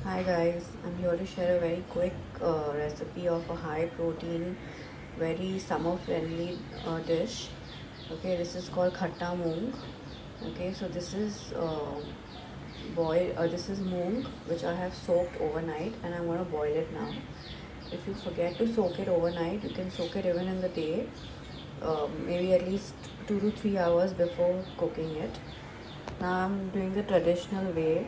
Hi guys, I'm here to share a very quick recipe of a high protein, very summer friendly dish. Okay, this is called Khatta Moong. Okay, so this is this is moong which I have soaked overnight, and I'm gonna boil it now. If you forget to soak it overnight, you can soak it even in the day, maybe at least 2 to 3 hours before cooking it. Now I'm doing the traditional way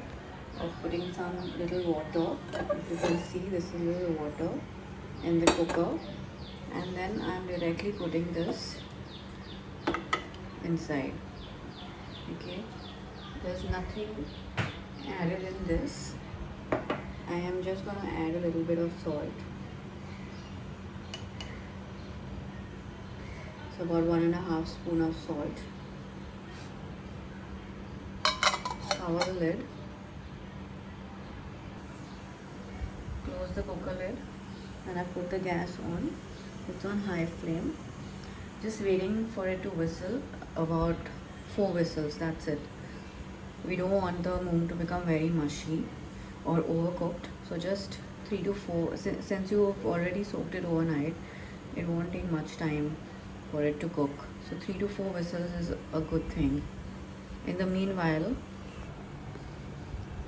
of putting some little water. If you can see, this is little water in the cooker, and then I'm directly putting this inside. Okay, there's nothing added in this. I am just going to add a little bit of salt. So about 1.5 spoon of salt. Cover the lid. Close the cooker lid, and I put the gas on. It's on high flame. Just waiting for it to whistle, about 4 whistles, that's it. We don't want the moong to become very mushy or overcooked, so just 3 to 4. Since you've already soaked it overnight, it won't take much time for it to cook. So 3 to 4 whistles is a good thing. In the meanwhile,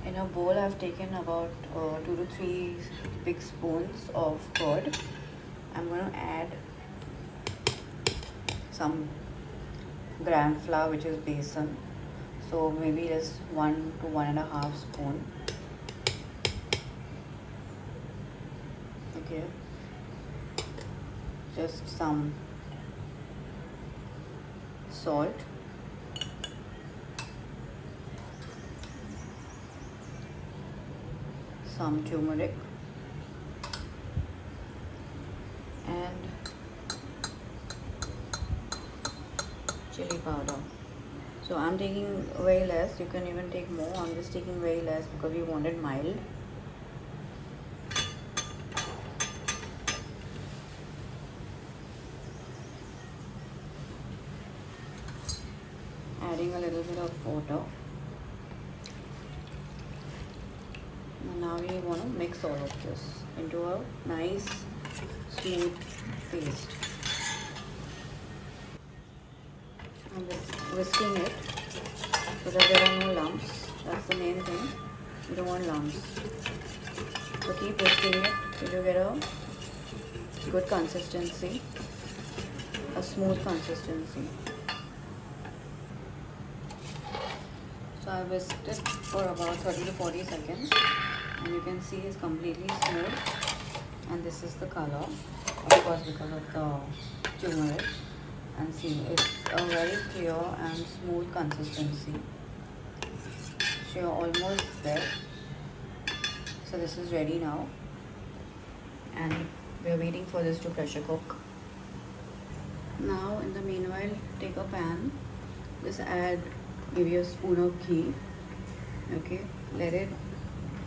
in a bowl I've taken about 2 to 3 big spoons of curd. I'm going to add some gram flour, which is besan. So maybe just 1 to 1.5 spoon. Okay. Just some salt. Some turmeric. And chilli powder. So I'm taking very less. You can even take more. I'm just taking very less because we want it mild. Adding a little bit of water. And now we want to mix all of this into a nice smooth paste. I'm whisking it so that there are no lumps. That's the main thing. You don't want lumps. So keep whisking it till you get a good consistency, a smooth consistency. So I whisked it for about 30 to 40 seconds, and you can see it's completely smooth, and this is the color, of course, because of the turmeric. And see, it's a very clear and smooth consistency. So you're almost there. So this is ready now, and we're waiting for this to pressure cook. Now in the meanwhile, take a pan, just give you a spoon of ghee. Okay,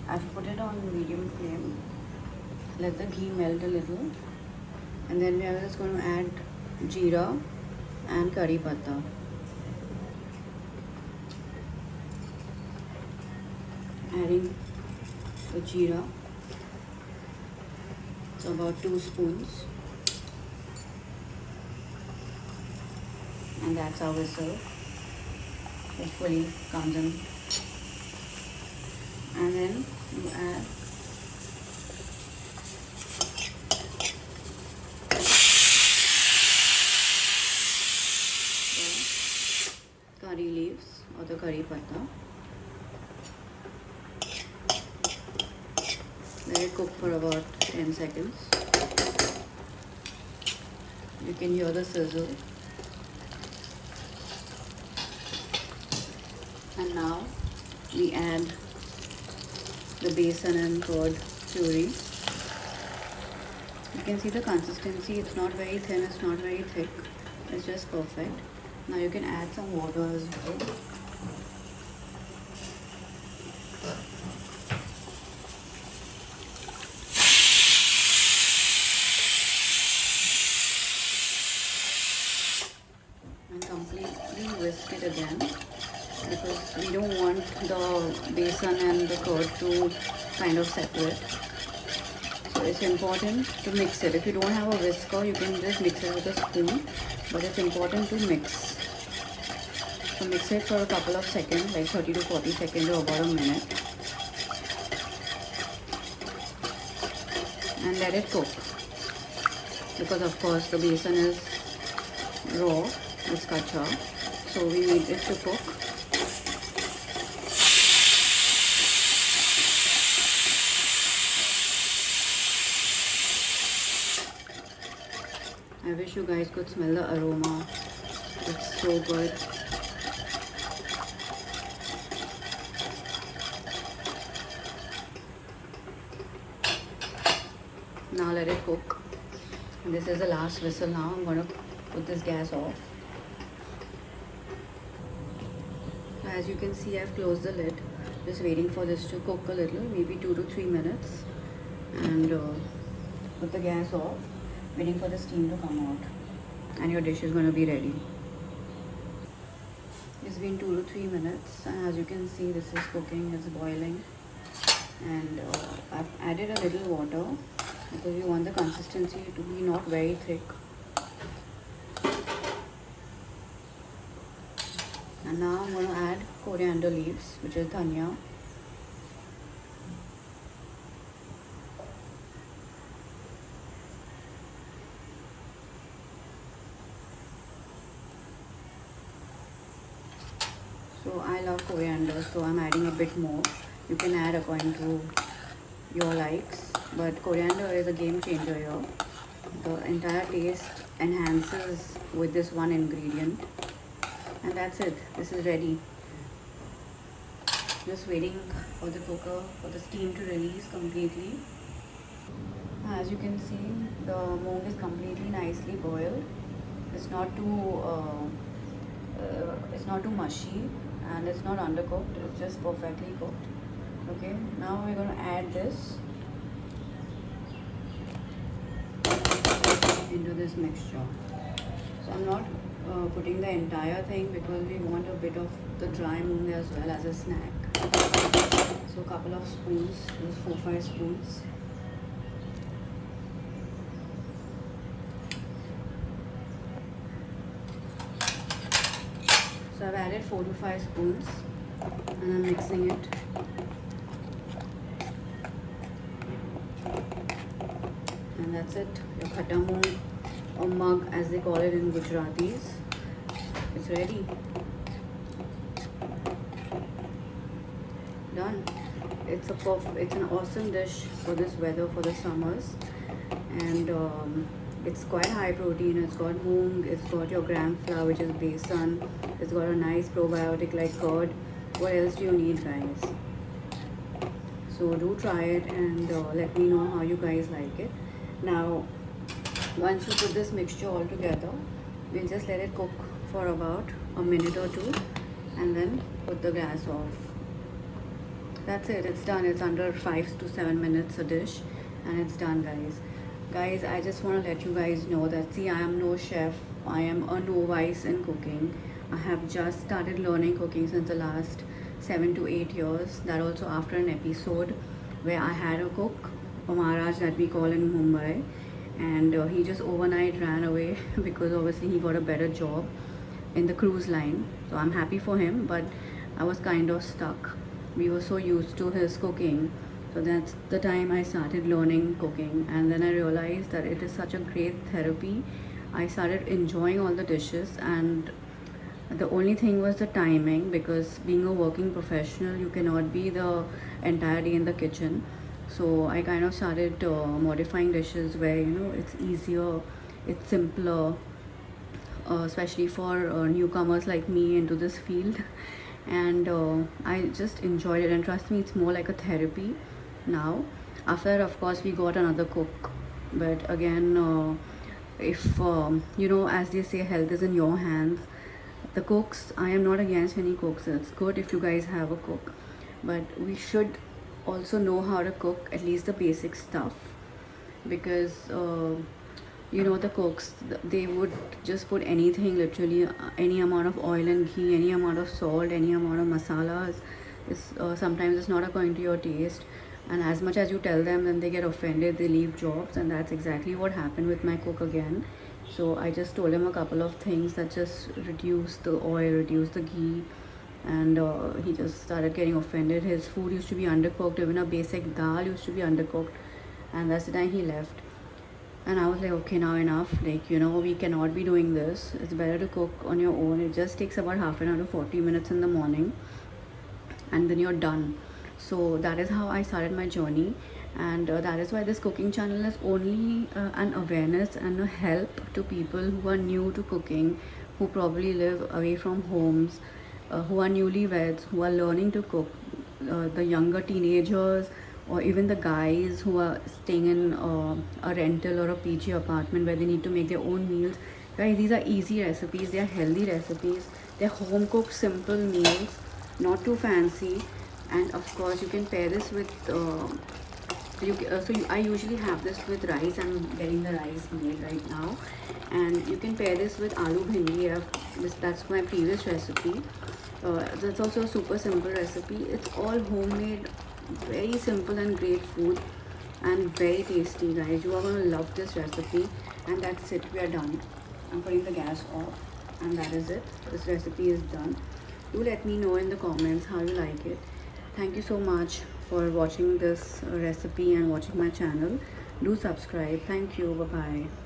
I've put it on medium flame. Let the ghee melt a little, and then we are just going to add jeera and curry patta. Adding the jeera, so about 2 spoons, and that's our whistle. Hopefully comes in, and then you add the curry leaves or the curry patta. Let it cook for about 10 seconds. You can hear the sizzle. And now we add the besan and curd puree. You can see the consistency. It's not very thin, it's not very thick. It's just perfect. Now you can add some water as well. And completely whisk it again, because we don't want the besan and the curd to kind of separate. So it's important to mix it. If you don't have a whisker, you can just mix it with a spoon, but it's important to mix. So mix it for a couple of seconds, like 30 to 40 seconds or about a minute, and let it cook. Because of course the besan is raw, it's kacha, so we need it to cook. I wish you guys could smell the aroma. It's so good. Now let it cook. And this is the last whistle now. I'm going to put this gas off. So as you can see, I've closed the lid. Just waiting for this to cook a little, maybe 2 to 3 minutes. And put the gas off. Waiting for the steam to come out. And your dish is going to be ready. It's been 2 to 3 minutes. And as you can see, this is cooking. It's boiling. And I've added a little water, because we want the consistency to be not very thick. And now I'm going to add coriander leaves, which is dhania. So I love coriander, so I'm adding a bit more. You can add according to your likes, but coriander is a game changer here. The entire taste enhances with this one ingredient, and that's it. This is ready. Just waiting for the cooker, for the steam to release completely. As you can see, the moong is completely nicely boiled. It's not too mushy, and it's not undercooked. It's just perfectly cooked. Okay, now we're going to add this into this mixture. So I'm not putting the entire thing, because we want a bit of the dry moong as well as a snack. So a couple of spoons, just 4-5 spoons. So I've added 4 to 5 spoons, and I'm mixing it. And that's it. Your Khatta Moong, or mug as they call it in Gujaratis. It's ready. Done. It's an awesome dish for this weather, for the summers, and it's quite high protein. It's got moong, it's got your gram flour, which is besan. It's got a nice probiotic like curd. What else do you need, guys? So do try it, and let me know how you guys like it. Now, once you put this mixture all together, we'll just let it cook for about a minute or two, and then put the gas off. That's it. It's done. It's under 5 to 7 minutes a dish, and it's done, guys. Guys, I just want to let you guys know that, see, I am no chef. I am a novice in cooking. I have just started learning cooking since the last 7 to 8 years. That also after an episode where I had a cook, a Maharaj that we call in Mumbai, and he just overnight ran away because obviously he got a better job in the cruise line. So I'm happy for him, but I was kind of stuck. We were so used to his cooking. So that's the time I started learning cooking, and then I realized that it is such a great therapy. I started enjoying all the dishes, and the only thing was the timing, because being a working professional, you cannot be the entire day in the kitchen. So I kind of started modifying dishes where, you know, it's easier, it's simpler, especially for newcomers like me into this field. And I just enjoyed it, and trust me, it's more like a therapy now. After, of course, we got another cook, but again, if you know, as they say, health is in your hands. The cooks, I am not against any cooks. It's good if you guys have a cook, but we should also know how to cook at least the basic stuff, because you know, the cooks, they would just put anything, literally any amount of oil and ghee, any amount of salt, any amount of masalas, Sometimes it's not according to your taste, and as much as you tell them, then they get offended, they leave jobs, and that's exactly what happened with my cook again. So I just told him a couple of things that just reduce the oil, reduce the ghee, and he just started getting offended. His food used to be undercooked, even a basic dal used to be undercooked, and that's the time he left. And I was like, okay, now enough. Like, we cannot be doing this. It's better to cook on your own. It just takes about half an hour to 40 minutes in the morning, and then you're done. So that is how I started my journey, and that is why this cooking channel is only an awareness and a help to people who are new to cooking, who probably live away from homes, who are newlyweds, who are learning to cook, the younger teenagers, or even the guys who are staying in a rental or a PG apartment where they need to make their own meals. Guys, these are easy recipes, they are healthy recipes, they're home cooked simple meals, not too fancy. And of course you can pair this with I usually have this with rice. I'm getting the rice made right now, and you can pair this with aloo bhindi. That's my previous recipe. That's also a super simple recipe. It's all homemade, very simple and great food, and very tasty, guys. You are going to love this recipe. And that's it, we are done. I'm putting the gas off, and that is it. This recipe is done. Do let me know in the comments how you like it. Thank you so much for watching this recipe and watching my channel. Do subscribe. Thank you. Bye bye.